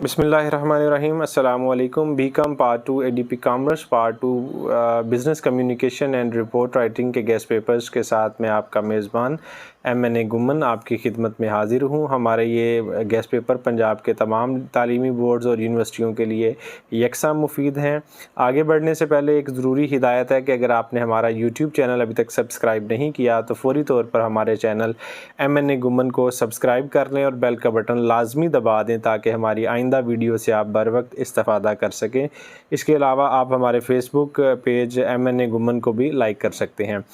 बिस्मिल्लाहिर्रहमानिर्रहीम अस्सलामुअलैकुम। BCom part 2 ADP commerce part 2 business communication and report writing के guess papers के साथ मैं आपका मेज़बान MNA गुमन आपकी खिदमत में हाज़िर हूँ। हमारे ये गेस्ट पेपर पंजाब के तमाम तालीमी बोर्ड्स और यूनिवर्सिटियों के लिए यकसा मुफीद हैं। आगे बढ़ने से पहले एक ज़रूरी हिदायत है कि अगर आपने हमारा यूट्यूब चैनल अभी तक सब्सक्राइब नहीं किया तो फ़ौरी तौर पर हमारे चैनल MNA गुमन को सब्सक्राइब कर लें और बेल का बटन लाजमी दबा दें ताकि हमारी आइंदा वीडियो से आप बर वक्त इस्तेफ़ादा कर सकें। इसके अलावा आप हमारे फेसबुक पेज MNA गुमन को भी लाइक कर सकते हैं।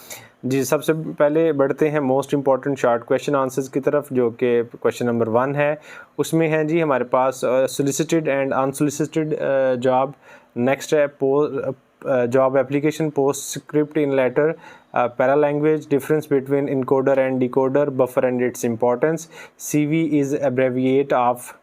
जी, सबसे पहले बढ़ते हैं most important short question answers की तरफ, जो कि क्वेश्चन नंबर 1 है। उसमें है जी हमारे पास solicited and unsolicited job. Next है job application post script in letter, para language, difference between encoder and decoder, buffer and its importance, CV is abbreviate of,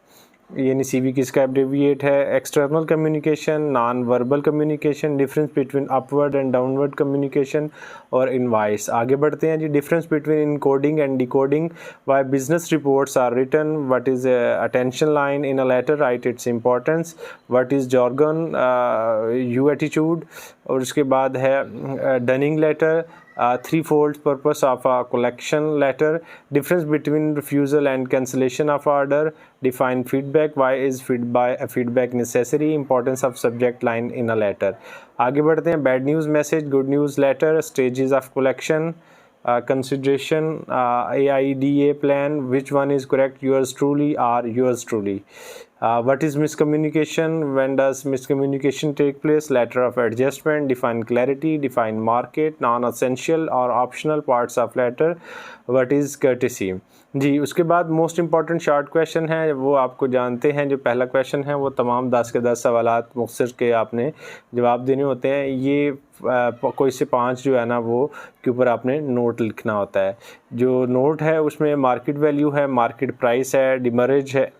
यानी CV किसका एब्रेविएट है, external communication, non verbal communication, difference between upward and downward communication और invoice. आगे बढ़ते हैं जी। Difference between encoding and decoding, why business reports are written, what is attention line in a letter, write its importance, what is jargon, you attitude. और उसके बाद है dunning letter, threefold purpose of a collection letter, difference between refusal and cancellation of order, define feedback, why is feedback necessary, importance of subject line in a letter। आगे बढ़ते हैं। bad news message, good news letter, stages of collection, consideration, AIDA plan, which one is correct, yours truly or yours truly। What is miscommunication, when does miscommunication take place, letter of adjustment, define clarity, define market, non-essential or optional parts of letter, what is courtesy। जी, उसके बाद most important short question है, वो आपको जानते हैं। जो पहला question है वो तमाम 10 के 10 सवालात मुख्तसर के आपने जवाब देने होते हैं। ये कोई से 5 जो है ना वो के ऊपर आपने नोट लिखना होता है। जो नोट है उसमें मार्केट वैल्यू है, मार्केट प्राइस है, डिमरेज है,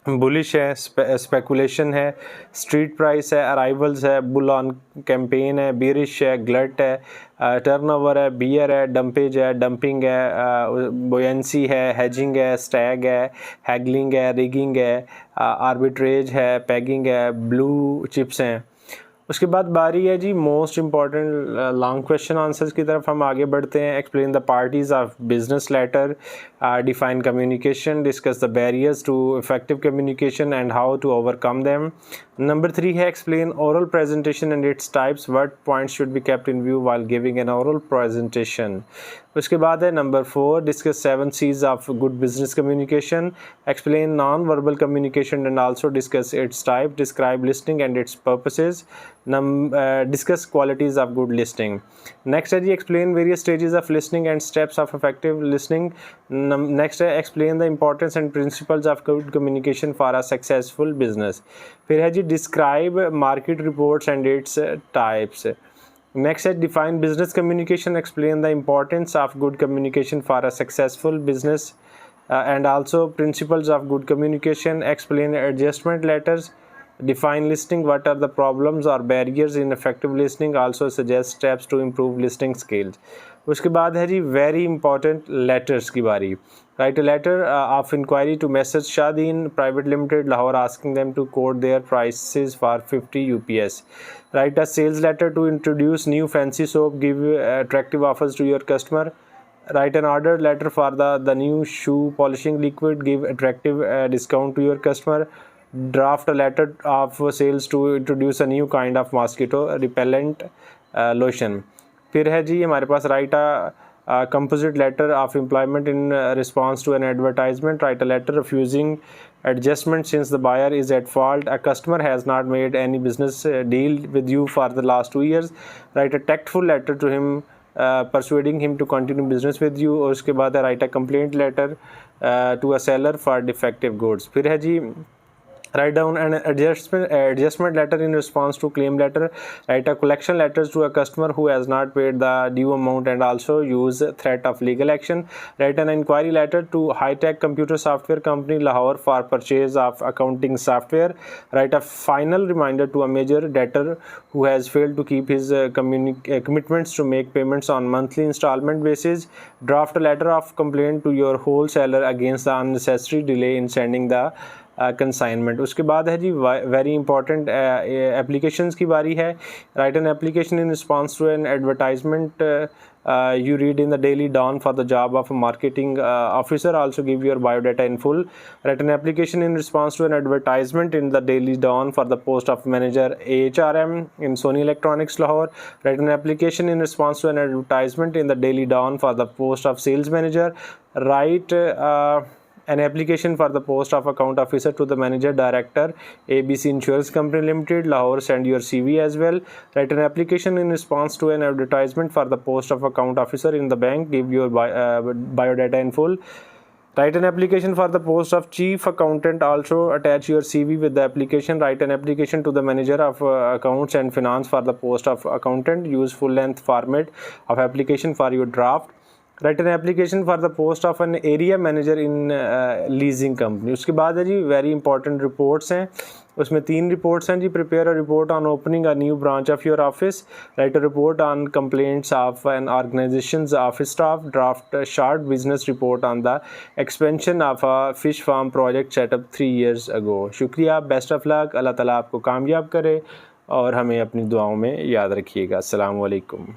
बुलिश है, स्पेकुलेशन है, स्ट्रीट प्राइस है, अराइवल्स है, बुल ऑन कैंपेन है, बीरिश है, ग्लट है, टर्नओवर है, बियर है, डंपेज है, डंपिंग है, बोयंसी है, हेजिंग है, स्टैग है, हैगलिंग है, रिगिंग है, आर्बिट्रेज है, पैगिंग है, ब्लू चिप्स हैं। उसके बाद बारी है जी most important long question answers की तरफ हम आगे बढ़ते हैं। Explain the parties of business letter, define communication, discuss the barriers to effective communication and how to overcome them. Number 3 है explain oral presentation and its types, what points should be kept in view while giving an oral presentation. उसके बाद है number 4, discuss 7 C's of good business communication, explain non verbal communication and also discuss it's type, describe listing and it's purposes, discuss qualities of good listening। Next है जी explain various stages of listening and steps of effective listening। Next है explain the importance and principles of good communication for a successful business। फिर है जी describe market reports and its types। Next है define business communication, explain the importance of good communication for a successful business and also principles of good communication, explain adjustment letters, define listening, what are the problems or barriers in effective listening, also suggest steps to improve listening skills। उसके बाद है जी very important letters की बारी। Write a letter of inquiry to messrs Shadin private limited Lahore asking them to quote their prices for 50 UPS। Write a sales letter to introduce new fancy soap, give attractive offers to your customer. Write an order letter for the new shoe polishing liquid, give attractive discount to your customer। Draft a letter of sales to introduce a new kind of mosquito repellent lotion। फिर है जी हमारे पास write a composite letter of employment in response to an advertisement, write a letter refusing adjustment since the buyer is at fault, a customer has not made any business deal with you for the last 2 years, write a tactful letter to him persuading him to continue business with you। और उसके बाद है write a complaint letter to a seller for defective goods। फिर है जी write down an adjustment letter in response to claim letter, write a collection letters to a customer who has not paid the due amount and also use threat of legal action, write an inquiry letter to high tech computer software company Lahore for purchase of accounting software, write a final reminder to a major debtor who has failed to keep his commitments to make payments on monthly installment basis, draft a letter of complaint to your wholesaler against the unnecessary delay in sending the consignment. उसके बाद है जी very important applications की बारी है। Write an application in response to an advertisement you read in the Daily Dawn for the job of a marketing officer. Also give your biodata in full. Write an application in response to an advertisement in the Daily Dawn for the post of manager AHRM in Sony Electronics Lahore. Write an application in response to an advertisement in the Daily Dawn for the post of sales manager. Write an application for the post of account officer to the manager director ABC Insurance Company Limited Lahore. Send your CV as well. Write an application in response to an advertisement for the post of account officer in the bank. Give your biodata in full. Write an application for the post of chief accountant. Also attach your CV with the application. Write an application to the manager of accounts and finance for the post of accountant. Use full length format of application for your draft. Write an application for the post of an area manager in leasing company. उसके बाद है जी very important reports हैं, उसमें 3 reports हैं जी। Prepare a report on opening a new branch of your office. Write a report on complaints of an organisations office staff. Draft short business report on the expansion of a fish farm project set up 3 years ago। शुक्रिया, best of luck, अल्लाह ताला आपको कामयाब करे और हमें अपनी दुआओं में याद रखिएगा। अस्सलाम वालेकुम।